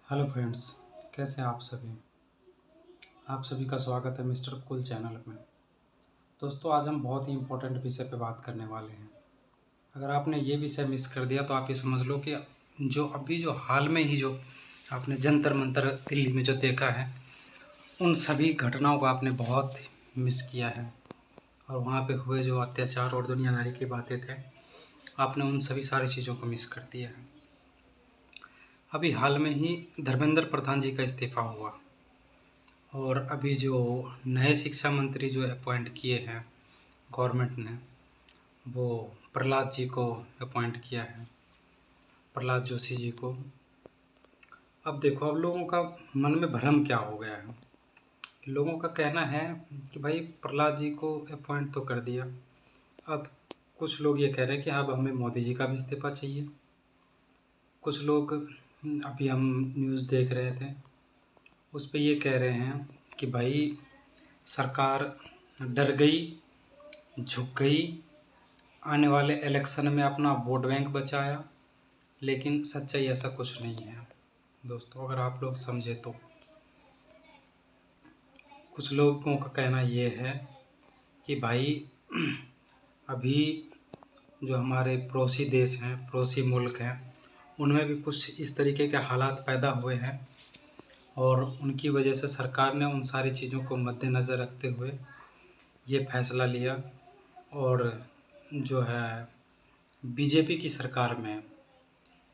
Hello friends, कैसे हैं आप सभी। आप सभी का स्वागत है मिस्टर कूल चैनल में। दोस्तों, आज हम बहुत ही इम्पोर्टेंट विषय पे बात करने वाले हैं। अगर आपने ये विषय मिस कर दिया तो आप ये समझ लो कि जो हाल में ही जो आपने जंतर मंतर दिल्ली में जो देखा है, उन सभी घटनाओं को आपने बहुत मिस किया है। और वहाँ पे हुए जो अत्याचार और दुनियादारी की बातें थे, आपने उन सभी सारी चीज़ों को मिस कर दिया है। अभी हाल में ही धर्मेंद्र प्रधान जी का इस्तीफ़ा हुआ और अभी जो नए शिक्षा मंत्री जो अपॉइंट किए हैं गवर्नमेंट ने, वो प्रहलाद जी को अपॉइंट किया है, प्रहलाद जोशी जी को। अब देखो, अब लोगों का मन में भ्रम क्या हो गया है। लोगों का कहना है कि भाई प्रहलाद जी को अपॉइंट तो कर दिया, अब कुछ लोग ये कह रहे हैं कि अब हमें मोदी जी का भी इस्तीफ़ा चाहिए। कुछ लोग, अभी हम न्यूज़ देख रहे थे, उस पे ये कह रहे हैं कि भाई सरकार डर गई, झुक गई, आने वाले इलेक्शन में अपना वोट बैंक बचाया। लेकिन सच्चाई ऐसा कुछ नहीं है दोस्तों, अगर आप लोग समझे तो। कुछ लोगों का कहना ये है कि भाई अभी जो हमारे पड़ोसी देश हैं, पड़ोसी मुल्क हैं, उनमें भी कुछ इस तरीके के हालात पैदा हुए हैं और उनकी वजह से सरकार ने उन सारी चीज़ों को मद्देनज़र रखते हुए ये फैसला लिया। और जो है बीजेपी की सरकार में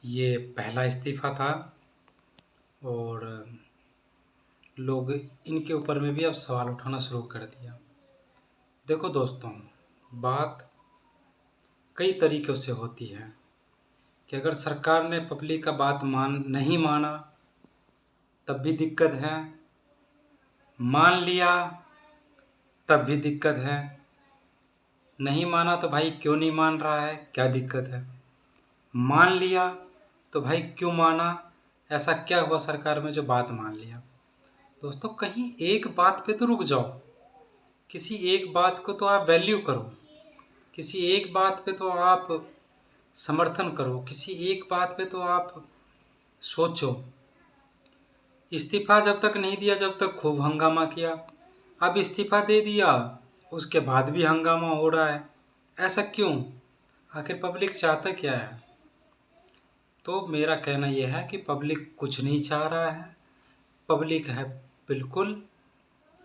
ये पहला इस्तीफ़ा था और लोग इनके ऊपर में भी अब सवाल उठाना शुरू कर दिया। देखो दोस्तों, बात कई तरीक़ों से होती है कि अगर सरकार ने पब्लिक का बात नहीं माना तब भी दिक्कत है, मान लिया तब भी दिक्कत है, नहीं माना तो भाई क्यों नहीं मान रहा है, क्या दिक्कत है, मान लिया तो भाई क्यों माना, ऐसा क्या हुआ सरकार में जो बात मान लिया। दोस्तों, कहीं एक बात पे तो रुक जाओ, किसी एक बात को तो आप वैल्यू करो, किसी एक बात पे तो आप समर्थन करो, किसी एक बात पे तो आप सोचो। इस्तीफ़ा जब तक नहीं दिया, जब तक खूब हंगामा किया, अब इस्तीफ़ा दे दिया, उसके बाद भी हंगामा हो रहा है। ऐसा क्यों? आखिर पब्लिक चाहता क्या है? तो मेरा कहना यह है कि पब्लिक कुछ नहीं चाह रहा है। पब्लिक है बिल्कुल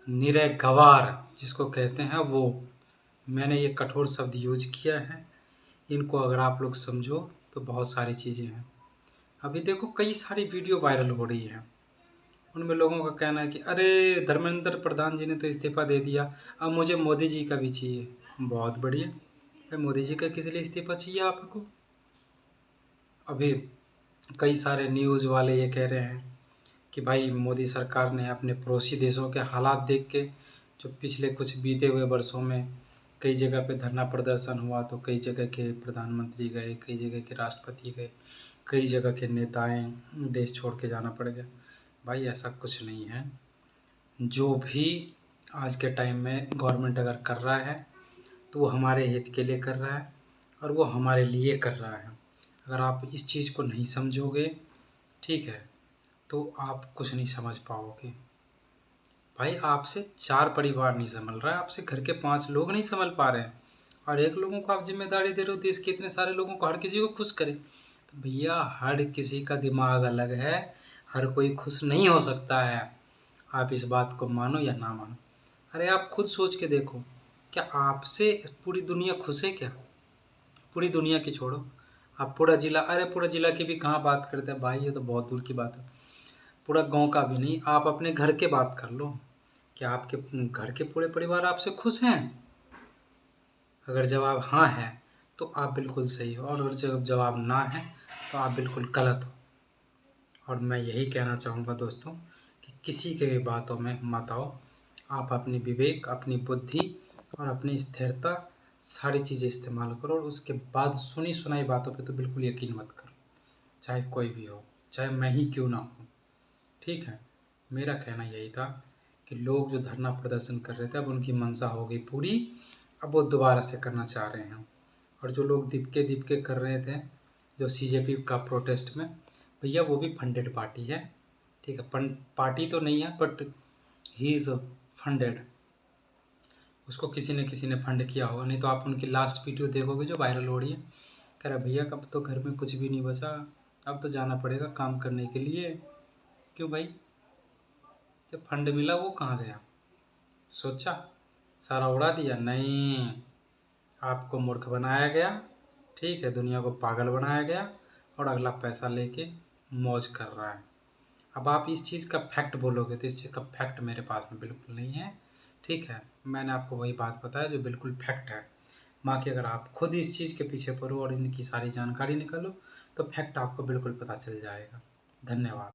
निरे गवार, जिसको कहते हैं वो। मैंने ये कठोर शब्द यूज किया है, इनको अगर आप लोग समझो तो बहुत सारी चीज़ें हैं। अभी देखो, कई सारी वीडियो वायरल हो रही है, उनमें लोगों का कहना है कि अरे धर्मेंद्र प्रधान जी ने तो इस्तीफ़ा दे दिया, अब मुझे मोदी जी का भी चाहिए। बहुत बढ़िया, भाई मोदी जी का किस लिए इस्तीफ़ा चाहिए आपको? अभी कई सारे न्यूज़ वाले ये कह रहे हैं कि भाई मोदी सरकार ने अपने पड़ोसी देशों के हालात देख के, जो पिछले कुछ बीते हुए वर्षों में कई जगह पे धरना प्रदर्शन हुआ, तो कई जगह के प्रधानमंत्री गए, कई जगह के राष्ट्रपति गए, कई जगह के नेताएं देश छोड़ के जाना पड़ गया। भाई ऐसा कुछ नहीं है। जो भी आज के टाइम में गवर्नमेंट अगर कर रहा है तो वो हमारे हित के लिए कर रहा है और वो हमारे लिए कर रहा है। अगर आप इस चीज़ को नहीं समझोगे, ठीक है, तो आप कुछ नहीं समझ पाओगे। भाई आपसे 4 परिवार नहीं संभल रहा है, आपसे घर के 5 लोग नहीं संभल पा रहे हैं और एक लोगों को आप जिम्मेदारी दे रहे हो देश के इतने सारे लोगों को, हर किसी को खुश करें। तो भैया हर किसी का दिमाग अलग है, हर कोई खुश नहीं हो सकता है। आप इस बात को मानो या ना मानो। अरे आप खुद सोच के देखो, क्या आपसे पूरी दुनिया खुश है क्या? पूरी दुनिया की छोड़ो, आप पूरा ज़िला, अरे पूरा ज़िला की भी कहाँ बात करते हैं भाई, ये तो बहुत दूर की बात है। पूरा गांव का भी नहीं, आप अपने घर के बात कर लो, क्या आपके घर के पूरे परिवार आपसे खुश हैं? अगर जवाब हाँ है तो आप बिल्कुल सही हो, और अगर जब जवाब ना है तो आप बिल्कुल गलत हो। और मैं यही कहना चाहूँगा दोस्तों कि किसी के भी बातों में मत आओ। आप अपनी विवेक, अपनी बुद्धि और अपनी स्थिरता, सारी चीज़ें इस्तेमाल करो और उसके बाद सुनी सुनाई बातों पे तो बिल्कुल यकीन मत करो, चाहे कोई भी हो, चाहे मैं ही क्यों ना हूँ। ठीक है, मेरा कहना यही था कि लोग जो धरना प्रदर्शन कर रहे थे, अब उनकी मंशा हो गई पूरी, अब वो दोबारा से करना चाह रहे हैं। और जो लोग दीपके कर रहे थे, जो सीजेपी का प्रोटेस्ट में, भैया वो भी फंडेड पार्टी है, ठीक है, पार्टी तो नहीं है बट ही इज़ फंडेड। उसको किसी ने फंड किया होगा, नहीं तो आप उनकी लास्ट वीडियो देखोगे जो वायरल हो रही है, कह रहा भैया अब तो घर में कुछ भी नहीं बचा, अब तो जाना पड़ेगा काम करने के लिए। क्यों भाई, जब फंड मिला वो कहाँ गया? सोचा सारा उड़ा दिया? नहीं, आपको मूर्ख बनाया गया, ठीक है, दुनिया को पागल बनाया गया और अगला पैसा लेके मौज कर रहा है। अब आप इस चीज़ का फैक्ट बोलोगे तो इस चीज़ का फैक्ट मेरे पास में बिल्कुल नहीं है, ठीक है। मैंने आपको वही बात बताया जो बिल्कुल फैक्ट है। बाकी अगर आप खुद इस चीज़ के पीछे पड़ो और इनकी सारी जानकारी निकालो तो फैक्ट आपको बिल्कुल पता चल जाएगा। धन्यवाद।